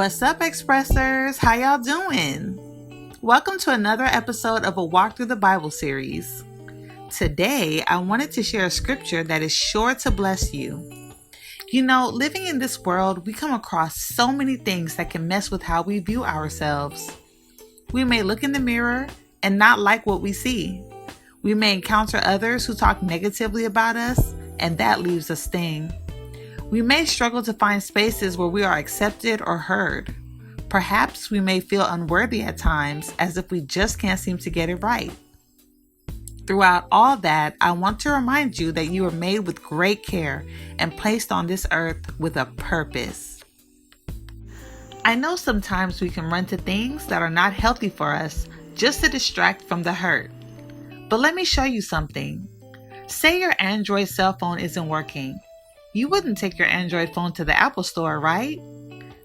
What's up, Expressers? How y'all doing? Welcome to another episode of a Walk Through the Bible series. Today, I wanted to share a scripture that is sure to bless you. You know, living in this world, we come across so many things that can mess with how we view ourselves. We may look in the mirror and not like what we see. We may encounter others who talk negatively about us, and that leaves a sting. We may struggle to find spaces where we are accepted or heard. Perhaps we may feel unworthy at times, as if we just can't seem to get it right. Throughout all that, I want to remind you that you are made with great care and placed on this earth with a purpose. I know sometimes we can run to things that are not healthy for us just to distract from the hurt. But let me show you something. Say your Android cell phone isn't working. You wouldn't take your Android phone to the Apple store, right?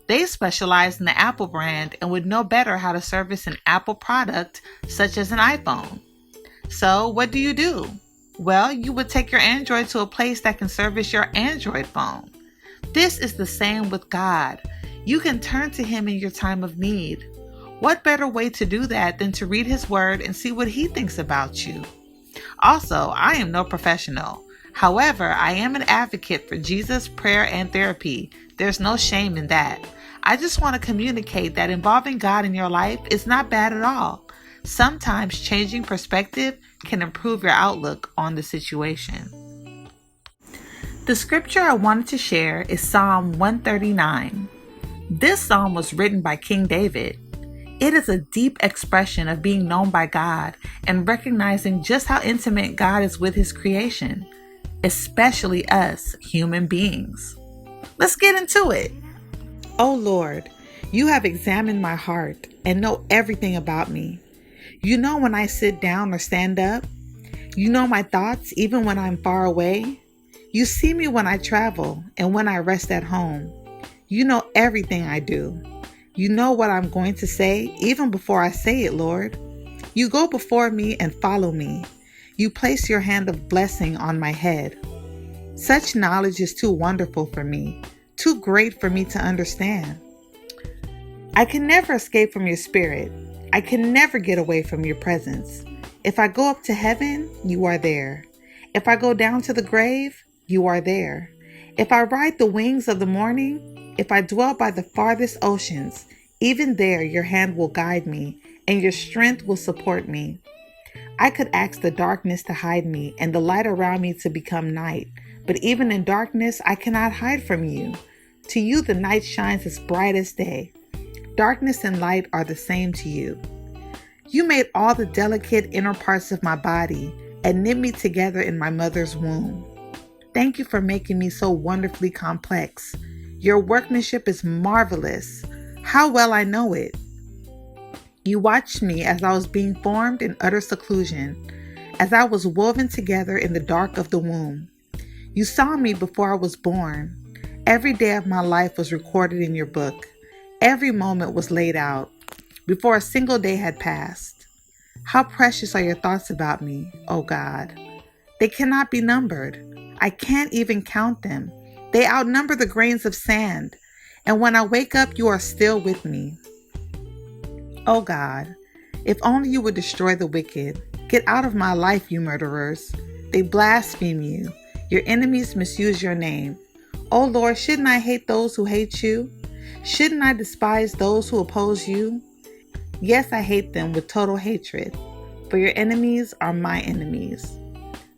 They specialize in the Apple brand and would know better how to service an Apple product such as an iPhone. So what do? Well, you would take your Android to a place that can service your Android phone. This is the same with God. You can turn to Him in your time of need. What better way to do that than to read His Word and see what He thinks about you? Also, I am no professional. However, I am an advocate for Jesus, prayer, and therapy. There's no shame in that. I just want to communicate that involving God in your life is not bad at all. Sometimes changing perspective can improve your outlook on the situation. The scripture I wanted to share is Psalm 139. This psalm was written by King David. It is a deep expression of being known by God and recognizing just how intimate God is with His creation, especially us human beings. Let's get into it. Oh Lord, you have examined my heart and know everything about me. You know when I sit down or stand up. You know my thoughts even when I'm far away. You see me when I travel and when I rest at home. You know everything I do. You know what I'm going to say even before I say it, Lord. You go before me and follow me. You place your hand of blessing on my head. Such knowledge is too wonderful for me, too great for me to understand. I can never escape from your spirit. I can never get away from your presence. If I go up to heaven, you are there. If I go down to the grave, you are there. If I ride the wings of the morning, if I dwell by the farthest oceans, even there your hand will guide me, and your strength will support me. I could ask the darkness to hide me and the light around me to become night, but even in darkness I cannot hide from you. To you the night shines as bright as day. Darkness and light are the same to you. You made all the delicate inner parts of my body and knit me together in my mother's womb. Thank you for making me so wonderfully complex. Your workmanship is marvelous. How well I know it. You watched me as I was being formed in utter seclusion, as I was woven together in the dark of the womb. You saw me before I was born. Every day of my life was recorded in your book. Every moment was laid out before a single day had passed. How precious are your thoughts about me, O God. They cannot be numbered. I can't even count them. They outnumber the grains of sand. And when I wake up, you are still with me. Oh God, if only you would destroy the wicked. Get out of my life, you murderers. They blaspheme you. Your enemies misuse your name. Oh Lord, shouldn't I hate those who hate you? Shouldn't I despise those who oppose you? Yes, I hate them with total hatred, for your enemies are my enemies.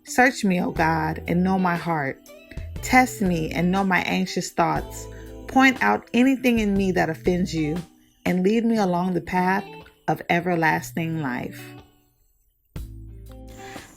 Search me, O God, and know my heart. Test me and know my anxious thoughts. Point out anything in me that offends you, and lead me along the path of everlasting life.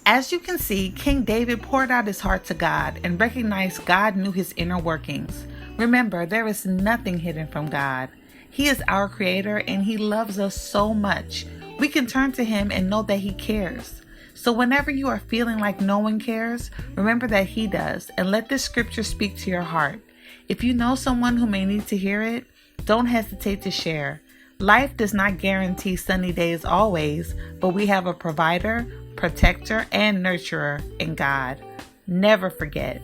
As you can see, King David poured out his heart to God and recognized God knew his inner workings. Remember, there is nothing hidden from God. He is our creator and He loves us so much. We can turn to Him and know that He cares. So whenever you are feeling like no one cares, remember that He does, and let this scripture speak to your heart. If you know someone who may need to hear it, don't hesitate to share. Life does not guarantee sunny days always, but we have a provider, protector, and nurturer in God. Never forget.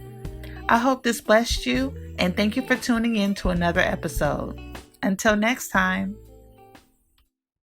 I hope this blessed you, and thank you for tuning in to another episode. Until next time.